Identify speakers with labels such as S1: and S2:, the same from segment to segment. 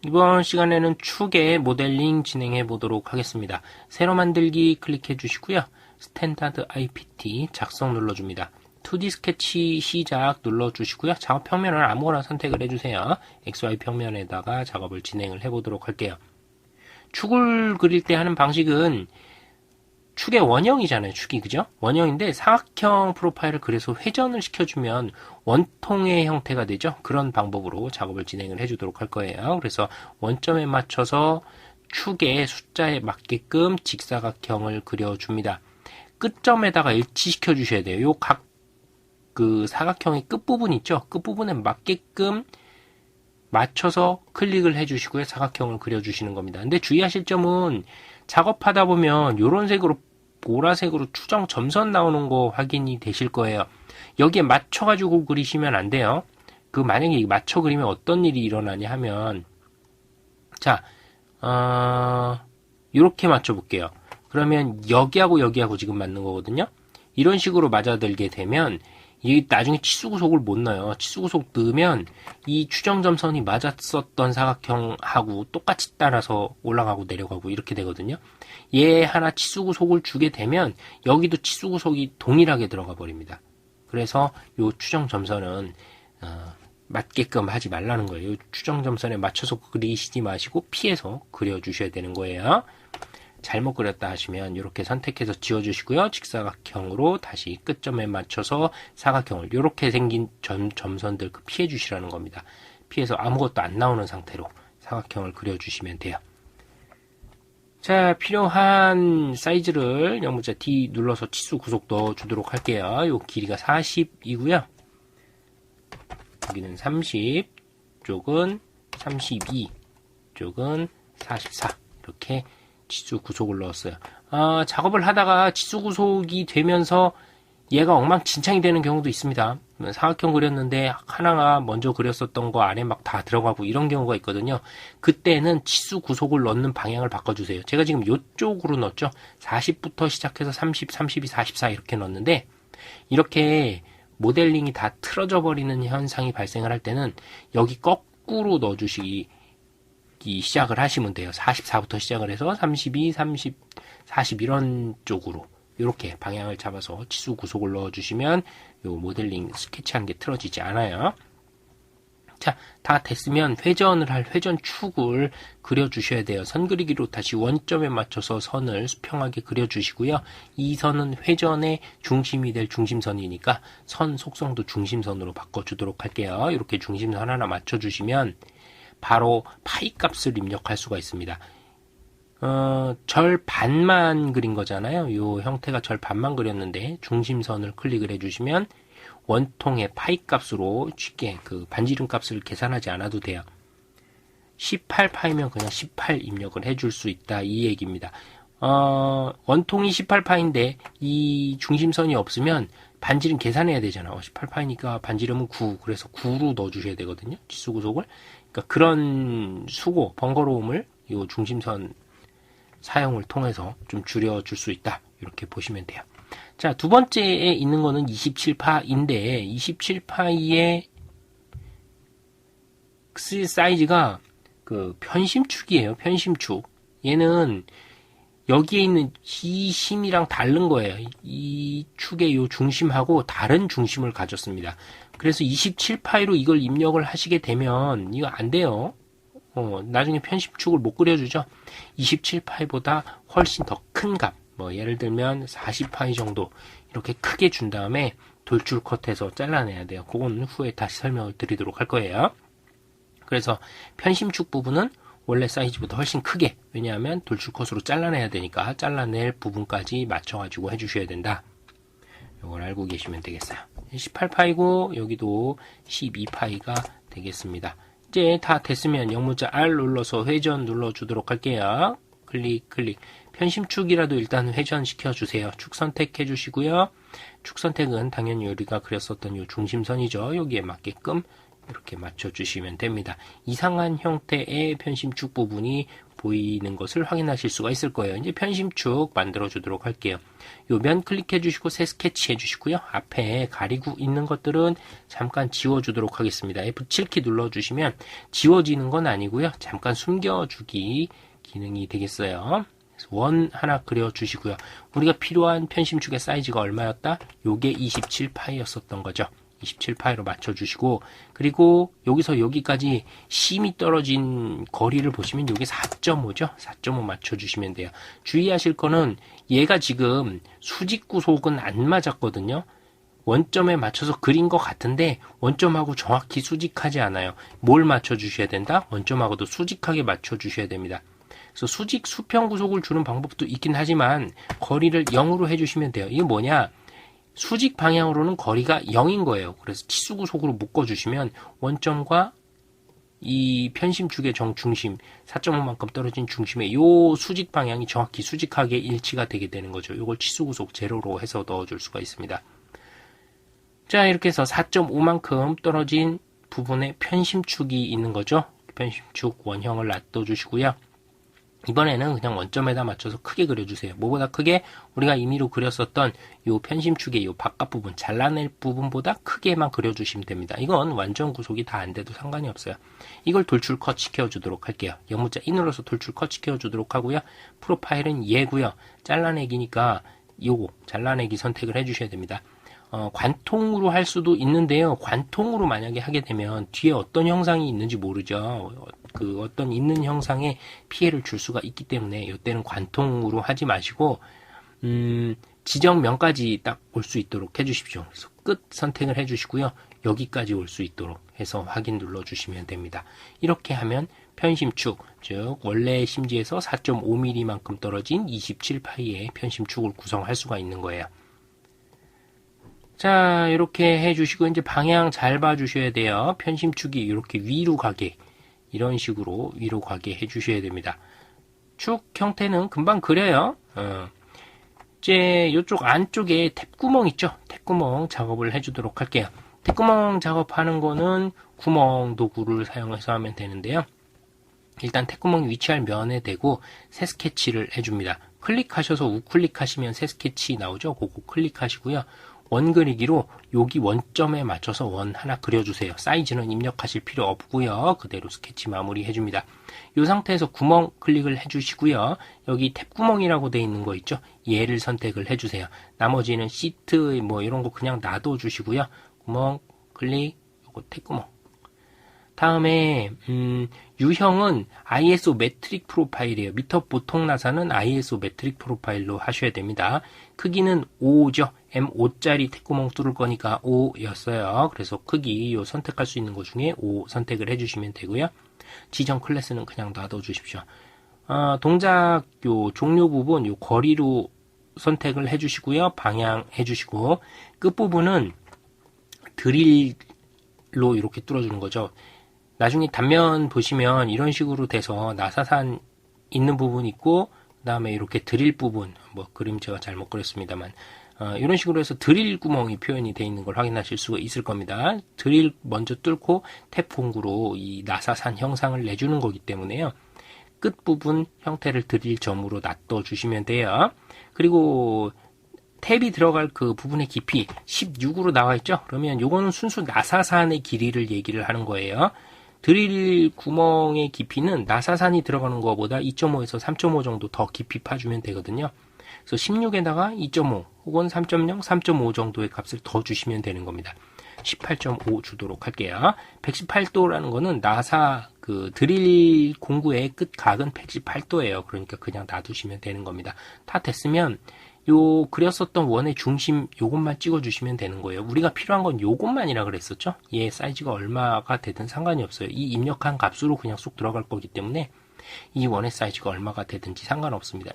S1: 이번 시간에는 축의 모델링 진행해 보도록 하겠습니다. 새로 만들기 클릭해 주시고요. 스탠다드 IPT 작성 눌러줍니다. 2D 스케치 시작 눌러주시고요. 작업 평면을 아무거나 선택을 해주세요. XY 평면에다가 작업을 진행을 해보도록 할게요. 축을 그릴 때 하는 방식은 축의 원형이잖아요. 축이 그죠? 원형인데 사각형 프로파일을 그려서 회전을 시켜주면 원통의 형태가 되죠. 그런 방법으로 작업을 진행을 해주도록 할 거예요. 그래서 원점에 맞춰서 축의 숫자에 맞게끔 직사각형을 그려줍니다. 끝점에다가 일치시켜 주셔야 돼요. 요 각 그 사각형의 끝부분 있죠? 끝부분에 맞게끔 맞춰서 클릭을 해주시고요. 사각형을 그려주시는 겁니다. 근데 주의하실 점은 작업하다 보면 이런 색으로 보라색으로 추정 점선 나오는 거 확인이 되실 거예요. 여기에 맞춰가지고 그리시면 안 돼요. 만약에 맞춰 그리면 어떤 일이 일어나냐 하면 자, 이렇게 맞춰 볼게요. 그러면 여기하고 여기하고 지금 맞는 거거든요. 이런 식으로 맞아들게 되면 이 나중에 치수구속을 못 넣어요. 치수구속 넣으면 이 추정점선이 맞았었던 사각형하고 똑같이 따라서 올라가고 내려가고 이렇게 되거든요. 얘 하나 치수구속을 주게 되면 여기도 치수구속이 동일하게 들어가 버립니다. 그래서 이 추정점선은 맞게끔 하지 말라는 거예요. 이 추정점선에 맞춰서 그리시지 마시고 피해서 그려주셔야 되는 거예요. 잘못 그렸다 하시면 이렇게 선택해서 지워주시고요. 직사각형으로 다시 끝점에 맞춰서 사각형을 이렇게 생긴 점선들 피해 주시라는 겁니다. 피해서 아무것도 안 나오는 상태로 사각형을 그려주시면 돼요. 자, 필요한 사이즈를 영문자 D 눌러서 치수 구속 넣어주도록 할게요. 요 길이가 40이고요. 여기는 30, 쪽은 32, 쪽은 44 이렇게 치수 구속을 넣었어요. 작업을 하다가 치수 구속이 되면서 얘가 엉망진창이 되는 경우도 있습니다. 사각형 그렸는데 하나가 먼저 그렸었던 거 안에 막 다 들어가고 이런 경우가 있거든요. 그때는 치수 구속을 넣는 방향을 바꿔주세요. 제가 지금 이쪽으로 넣었죠. 40부터 시작해서 30, 32, 44 이렇게 넣었는데 이렇게 모델링이 다 틀어져 버리는 현상이 발생을 할 때는 여기 거꾸로 넣어주시기 시작을 하시면 돼요. 44부터 시작을 해서 32, 30, 40 이런 쪽으로 이렇게 방향을 잡아서 치수 구속을 넣어주시면 요 모델링 스케치한 게 틀어지지 않아요. 자, 다 됐으면 회전을 할 회전축을 그려주셔야 돼요. 선 그리기로 다시 원점에 맞춰서 선을 수평하게 그려주시고요. 이 선은 회전의 중심이 될 중심선이니까 선 속성도 중심선으로 바꿔주도록 할게요. 이렇게 중심선 하나 맞춰주시면 바로 파이 값을 입력할 수가 있습니다. 절 반만 그린 거잖아요. 요 형태가 절 반만 그렸는데 중심선을 클릭을 해주시면 원통의 파이 값으로 쉽게 그 반지름 값을 계산하지 않아도 돼요. 18파이면 그냥 18 입력을 해줄 수 있다 이 얘기입니다. 원통이 18파인데 이 중심선이 없으면 반지름 계산해야 되잖아. 18파이니까 반지름은 9 그래서 9로 넣어주셔야 되거든요. 치수 구속을. 그러니까 그런 수고, 번거로움을 이 중심선 사용을 통해서 좀 줄여줄 수 있다. 이렇게 보시면 돼요. 자, 두 번째에 있는 거는 27파인데 27파이의 사이즈가 그 편심축이에요. 편심축. 얘는 여기에 있는 이 심이랑 다른 거예요. 이 축의 요 중심하고 다른 중심을 가졌습니다. 그래서 27파이로 이걸 입력을 하시게 되면 이거 안 돼요. 나중에 편심축을 못 그려주죠. 27파이보다 훨씬 더 큰 값, 예를 들면 40파이 정도 이렇게 크게 준 다음에 돌출 컷해서 잘라내야 돼요. 그건 후에 다시 설명을 드리도록 할 거예요. 그래서 편심축 부분은 원래 사이즈보다 훨씬 크게, 왜냐하면 돌출 컷으로 잘라내야 되니까 잘라낼 부분까지 맞춰가지고 해주셔야 된다. 이걸 알고 계시면 되겠어요. 18파이고 여기도 12파이가 되겠습니다. 이제 다 됐으면 영문자 R 눌러서 회전 눌러주도록 할게요. 클릭 편심축이라도 일단 회전시켜 주세요. 축 선택해 주시고요. 축 선택은 당연히 우리가 그렸었던 이 중심선이죠. 여기에 맞게끔 이렇게 맞춰주시면 됩니다. 이상한 형태의 편심축 부분이 보이는 것을 확인하실 수가 있을 거예요. 이제 편심축 만들어 주도록 할게요. 요 면 클릭해 주시고 새 스케치 해 주시고요. 앞에 가리고 있는 것들은 잠깐 지워 주도록 하겠습니다. F7키 눌러 주시면 지워지는 건 아니고요. 잠깐 숨겨주기 기능이 되겠어요. 원 하나 그려 주시고요. 우리가 필요한 편심축의 사이즈가 얼마였다? 요게 27파이였었던 거죠. 27파이로 맞춰주시고, 그리고 여기서 여기까지 심이 떨어진 거리를 보시면 이게 4.5죠. 4.5 맞춰주시면 돼요. 주의하실 거는 얘가 지금 수직 구속은 안 맞았거든요. 원점에 맞춰서 그린 것 같은데 원점하고 정확히 수직하지 않아요. 뭘 맞춰주셔야 된다? 원점하고도 수직하게 맞춰주셔야 됩니다. 그래서 수직 수평 구속을 주는 방법도 있긴 하지만 거리를 0으로 해주시면 돼요. 이게 뭐냐? 수직 방향으로는 거리가 0인 거예요. 그래서 치수 구속으로 묶어주시면 원점과 이 편심축의 정중심 4.5만큼 떨어진 중심에 요 수직 방향이 정확히 수직하게 일치가 되게 되는 거죠. 요걸 치수 구속 제로로 해서 넣어줄 수가 있습니다. 자, 이렇게 해서 4.5만큼 떨어진 부분에 편심축이 있는 거죠. 편심축 원형을 놔둬주시고요. 이번에는 그냥 원점에다 맞춰서 크게 그려주세요. 뭐보다 크게? 우리가 임의로 그렸었던 요 편심축의 요 바깥 부분, 잘라낼 부분보다 크게만 그려주시면 됩니다. 이건 완전 구속이 다 안 돼도 상관이 없어요. 이걸 돌출 컷 시켜주도록 할게요. 영문자 이 눌러서 돌출 컷 시켜주도록 하고요. 프로파일은 얘고요. 잘라내기니까 요거 잘라내기 선택을 해주셔야 됩니다. 관통으로 할 수도 있는데요. 관통으로 만약에 하게 되면 뒤에 어떤 형상이 있는지 모르죠. 그 어떤 있는 형상에 피해를 줄 수가 있기 때문에 이때는 관통으로 하지 마시고 지정면까지 딱 올 수 있도록 해주십시오. 그래서 끝 선택을 해주시고요. 여기까지 올 수 있도록 해서 확인 눌러주시면 됩니다. 이렇게 하면 편심축, 즉 원래 심지에서 4.5mm만큼 떨어진 27파이의 편심축을 구성할 수가 있는 거예요. 자, 이렇게 해주시고 이제 방향 잘 봐주셔야 돼요. 편심축이 이렇게 위로 가게 이런 식으로 위로 가게 해주셔야 됩니다. 축 형태는 금방 그려요. 이제 이쪽 안쪽에 탭구멍 있죠? 탭구멍 작업을 해주도록 할게요. 탭구멍 작업하는 거는 구멍 도구를 사용해서 하면 되는데요. 일단 탭구멍이 위치할 면에 대고 새 스케치를 해줍니다. 클릭하셔서 우클릭하시면 새 스케치 나오죠? 그거 클릭하시고요. 원 그리기로 여기 원점에 맞춰서 원 하나 그려주세요. 사이즈는 입력하실 필요 없고요. 그대로 스케치 마무리 해줍니다. 이 상태에서 구멍 클릭을 해주시고요. 여기 탭 구멍이라고 되어 있는 거 있죠? 얘를 선택을 해주세요. 나머지는 시트 뭐 이런 거 그냥 놔둬주시고요. 구멍 클릭, 요거 탭 구멍. 다음에 유형은 ISO 메트릭 프로파일이에요. 미터 보통 나사는 ISO 메트릭 프로파일로 하셔야 됩니다. 크기는 5죠. M5짜리 탭구멍 뚫을 거니까 5였어요. 그래서 크기 요 선택할 수 있는 것 중에 5 선택을 해주시면 되고요. 지정 클래스는 그냥 놔둬 주십시오. 동작 요 종료 부분 요 거리로 선택을 해주시고요. 방향 해주시고 끝부분은 드릴로 이렇게 뚫어주는 거죠. 나중에 단면 보시면 이런 식으로 돼서 나사산 있는 부분 있고 그 다음에 이렇게 드릴 부분 뭐 그림 제가 잘못 그렸습니다만 이런 식으로 해서 드릴 구멍이 표현이 되어 있는 걸 확인하실 수가 있을 겁니다. 드릴 먼저 뚫고 탭 공구로 이 나사산 형상을 내주는 거기 때문에요. 끝부분 형태를 드릴 점으로 놔둬 주시면 돼요. 그리고 탭이 들어갈 그 부분의 깊이 16으로 나와 있죠. 그러면 요거는 순수 나사산의 길이를 얘기를 하는 거예요. 드릴 구멍의 깊이는 나사산이 들어가는 것보다 2.5에서 3.5 정도 더 깊이 파주면 되거든요. 그래서 16에다가 2.5 혹은 3.0, 3.5 정도의 값을 더 주시면 되는 겁니다. 18.5 주도록 할게요. 118도라는 거는 나사 그 드릴 공구의 끝 각은 118도예요. 그러니까 그냥 놔두시면 되는 겁니다. 다 됐으면 요 그렸었던 원의 중심 요것만 찍어주시면 되는 거예요. 우리가 필요한 건 요것만이라 그랬었죠. 얘 사이즈가 얼마가 되든 상관이 없어요. 이 입력한 값으로 그냥 쏙 들어갈 거기 때문에 이 원의 사이즈가 얼마가 되든지 상관없습니다.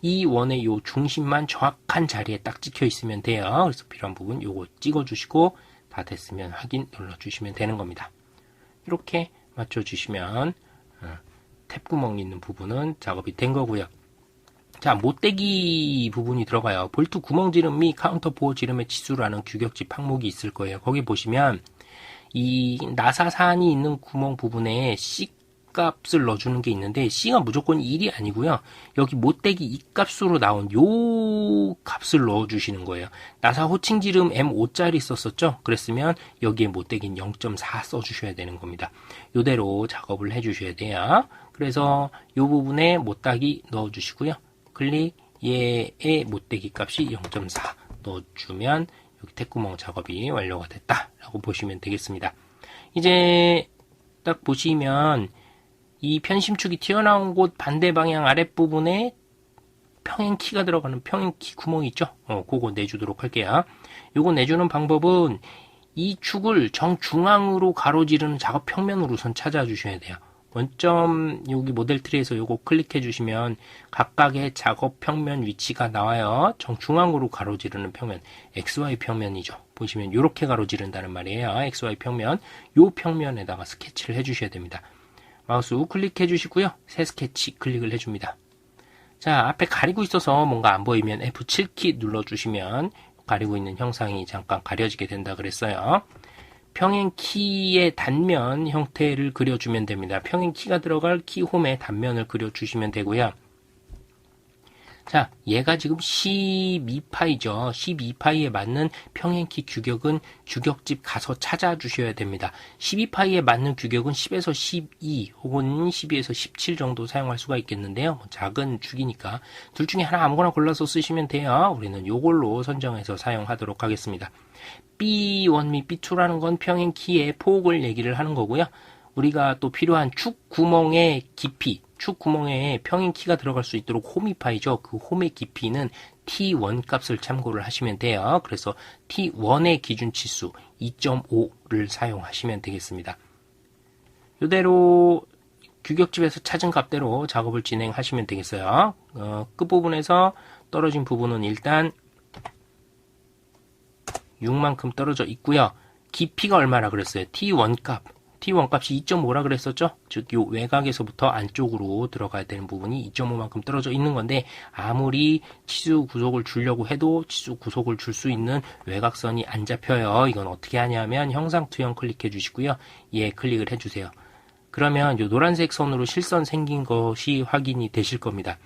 S1: 이 원의 요 중심만 정확한 자리에 딱 찍혀 있으면 돼요. 그래서 필요한 부분 요거 찍어주시고 다 됐으면 확인 눌러주시면 되는 겁니다. 이렇게 맞춰주시면 탭구멍 있는 부분은 작업이 된 거고요. 자, 못대기 부분이 들어가요. 볼트 구멍 지름 및 카운터 보호 지름의 치수라는 규격지 항목이 있을 거예요. 거기 보시면 이 나사산이 있는 구멍 부분에 C 값을 넣어주는 게 있는데 C가 무조건 1이 아니고요. 여기 못대기 2값으로 나온 요 값을 넣어주시는 거예요. 나사 호칭 지름 M5짜리 썼었죠? 그랬으면 여기에 못대기는 0.4 써주셔야 되는 겁니다. 요대로 작업을 해주셔야 돼요. 그래서 요 부분에 못따기 넣어주시고요. 클릭, 얘의 못대기 값이 0.4 넣어주면 여기 택구멍 작업이 완료가 됐다라고 보시면 되겠습니다. 이제 딱 보시면 이 편심축이 튀어나온 곳 반대 방향 아랫부분에 평행키가 들어가는 평행키 구멍이 있죠? 그거 내주도록 할게요. 요거 내주는 방법은 이 축을 정중앙으로 가로지르는 작업 평면으로 우선 찾아주셔야 돼요. 원점 여기 모델 트리에서 요거 클릭해 주시면 각각의 작업 평면 위치가 나와요. 정중앙으로 가로지르는 평면, XY 평면이죠. 보시면 요렇게 가로지른다는 말이에요. XY 평면, 요 평면에다가 스케치를 해 주셔야 됩니다. 마우스 우클릭해 주시고요. 새 스케치 클릭을 해줍니다. 자, 앞에 가리고 있어서 뭔가 안 보이면 F7키 눌러주시면 가리고 있는 형상이 잠깐 가려지게 된다 그랬어요. 평행키의 단면 형태를 그려주면 됩니다. 평행키가 들어갈 키홈의 단면을 그려주시면 되고요. 자, 얘가 지금 12파이죠. 12파이에 맞는 평행키 규격은 규격집 가서 찾아주셔야 됩니다. 12파이에 맞는 규격은 10에서 12 혹은 12에서 17 정도 사용할 수가 있겠는데요. 작은 축이니까 둘 중에 하나 아무거나 골라서 쓰시면 돼요. 우리는 요걸로 선정해서 사용하도록 하겠습니다. B1 및 B2라는 건 평행키의 폭을 얘기를 하는 거고요. 우리가 또 필요한 축 구멍의 깊이, 축 구멍에 평행키가 들어갈 수 있도록 홈이파이죠. 그 홈의 깊이는 T1 값을 참고를 하시면 돼요. 그래서 T1의 기준치수 2.5를 사용하시면 되겠습니다. 이대로 규격집에서 찾은 값대로 작업을 진행하시면 되겠어요. 끝부분에서 떨어진 부분은 일단 6만큼 떨어져 있고요. 깊이가 얼마나 그랬어요? T1 값. T1 값이 2.5라 그랬었죠? 즉, 요 외곽에서부터 안쪽으로 들어가야 되는 부분이 2.5만큼 떨어져 있는 건데, 아무리 치수 구속을 주려고 해도 치수 구속을 줄 수 있는 외곽선이 안 잡혀요. 이건 어떻게 하냐면, 형상 투영 클릭해 주시고요. 얘 클릭을 해주세요. 그러면 요 노란색 선으로 실선 생긴 것이 확인이 되실 겁니다.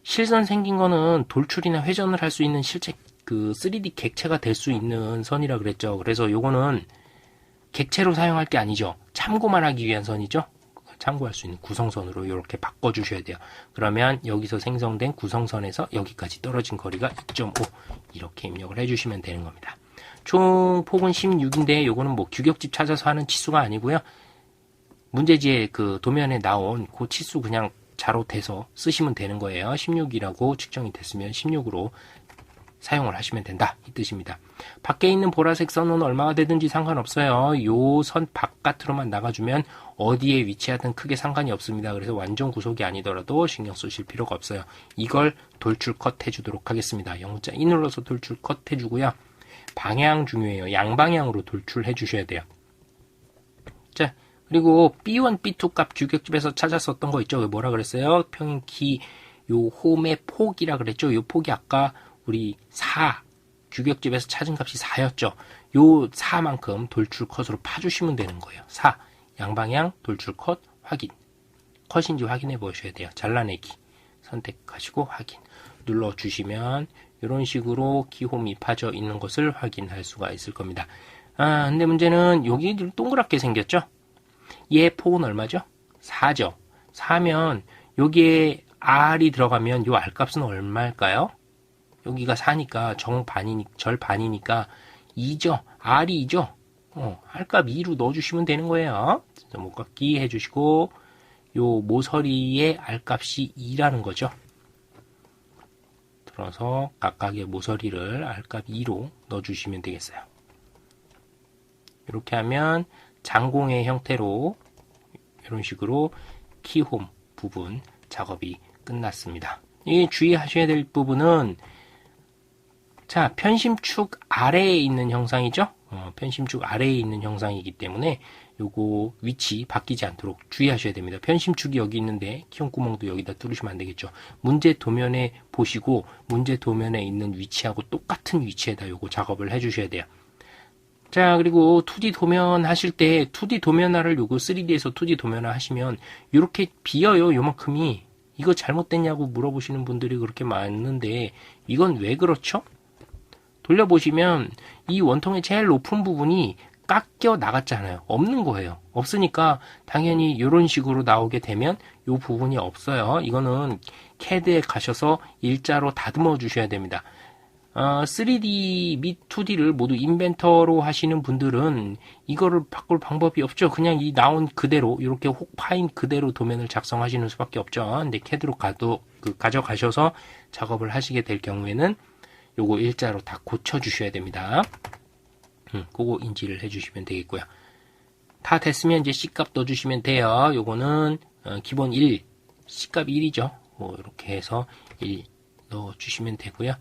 S1: 실선 생긴 거는 돌출이나 회전을 할 수 있는 실제 그 3D 객체가 될 수 있는 선이라 그랬죠. 그래서 요거는 객체로 사용할 게 아니죠. 참고만 하기 위한 선이죠. 참고할 수 있는 구성선으로 이렇게 바꿔주셔야 돼요. 그러면 여기서 생성된 구성선에서 여기까지 떨어진 거리가 2.5 이렇게 입력을 해주시면 되는 겁니다. 총 폭은 16인데 요거는 뭐 규격집 찾아서 하는 치수가 아니고요. 문제지에 그 도면에 나온 그 치수 그냥 자로 대서 쓰시면 되는 거예요. 16이라고 측정이 됐으면 16으로 사용을 하시면 된다 이 뜻입니다. 밖에 있는 보라색 선은 얼마가 되든지 상관없어요. 요 선 바깥으로만 나가주면 어디에 위치하든 크게 상관이 없습니다. 그래서 완전 구속이 아니더라도 신경 쓰실 필요가 없어요. 이걸 돌출 컷 해주도록 하겠습니다. 0.2 눌러서 돌출 컷 해주고요. 방향 중요해요. 양방향으로 돌출해 주셔야 돼요. 자, 그리고 B1, B2 값 규격집에서 찾았었던 거 있죠. 뭐라 그랬어요? 평행키 요 홈의 폭이라 그랬죠. 요 폭이 아까 우리 4 규격집에서 찾은 값이 4였죠. 요 4만큼 돌출 컷으로 파주시면 되는 거예요. 4 양방향 돌출 컷 확인. 컷인지 확인해 보셔야 돼요. 잘라내기 선택하시고 확인 눌러주시면 이런 식으로 키홈이 파져 있는 것을 확인할 수가 있을 겁니다. 근데 문제는 여기 동그랗게 생겼죠. 얘 폭은 얼마죠? 4죠. 4면 여기에 R이 들어가면 요 R 값은 얼마일까요? 여기가 4니까 절 반이니까 2죠. R이 2죠. R값 2로 넣어주시면 되는 거예요. 목깎기 해주시고 요 모서리의 R값이 2라는 거죠. 들어서 각각의 모서리를 R값 2로 넣어주시면 되겠어요. 이렇게 하면 장공의 형태로 이런 식으로 키홈 부분 작업이 끝났습니다. 이 주의하셔야 될 부분은 자, 편심축 아래에 있는 형상이죠. 편심축 아래에 있는 형상이기 때문에 요거 위치 바뀌지 않도록 주의하셔야 됩니다. 편심축이 여기 있는데 키홈구멍도 여기다 뚫으시면 안 되겠죠. 문제 도면에 보시고 문제 도면에 있는 위치하고 똑같은 위치에다 요거 작업을 해주셔야 돼요. 자, 그리고 2D 도면 하실 때 2D 도면화를 요거 3D에서 2D 도면화 하시면 이렇게 비어요. 요만큼이. 이거 잘못됐냐고 물어보시는 분들이 그렇게 많은데 이건 왜 그렇죠? 돌려보시면 이 원통의 제일 높은 부분이 깎여 나갔잖아요. 없는 거예요. 없으니까 당연히 이런 식으로 나오게 되면 이 부분이 없어요. 이거는 CAD에 가셔서 일자로 다듬어 주셔야 됩니다. 3D 및 2D를 모두 인벤터로 하시는 분들은 이거를 바꿀 방법이 없죠. 그냥 이 나온 그대로 이렇게 혹 파인 그대로 도면을 작성하시는 수밖에 없죠. 근데 CAD로 가져가셔서 작업을 하시게 될 경우에는 요거 일자로 다 고쳐 주셔야 됩니다. 그거 인지를 해 주시면 되겠고요. 다 됐으면 이제 C값 넣어 주시면 돼요. 요거는 기본 1, C값 1이죠. 이렇게 해서 1 넣어 주시면 되고요.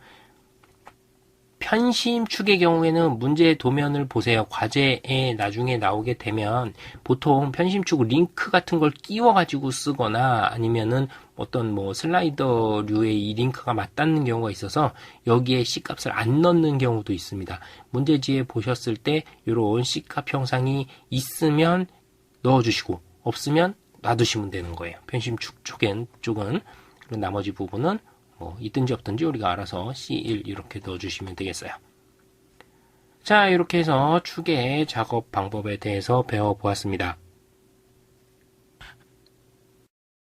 S1: 편심축의 경우에는 문제 도면을 보세요. 과제에 나중에 나오게 되면 보통 편심축 링크 같은 걸 끼워가지고 쓰거나 아니면은 어떤 뭐 슬라이더류의 이 링크가 맞닿는 경우가 있어서 여기에 C값을 안 넣는 경우도 있습니다. 문제지에 보셨을 때 이런 C값 형상이 있으면 넣어주시고 없으면 놔두시면 되는 거예요. 편심축 쪽은 그리고 나머지 부분은 있든지 없든지 우리가 알아서 C1 이렇게 넣어주시면 되겠어요. 자, 이렇게 해서 축의 작업 방법에 대해서 배워보았습니다.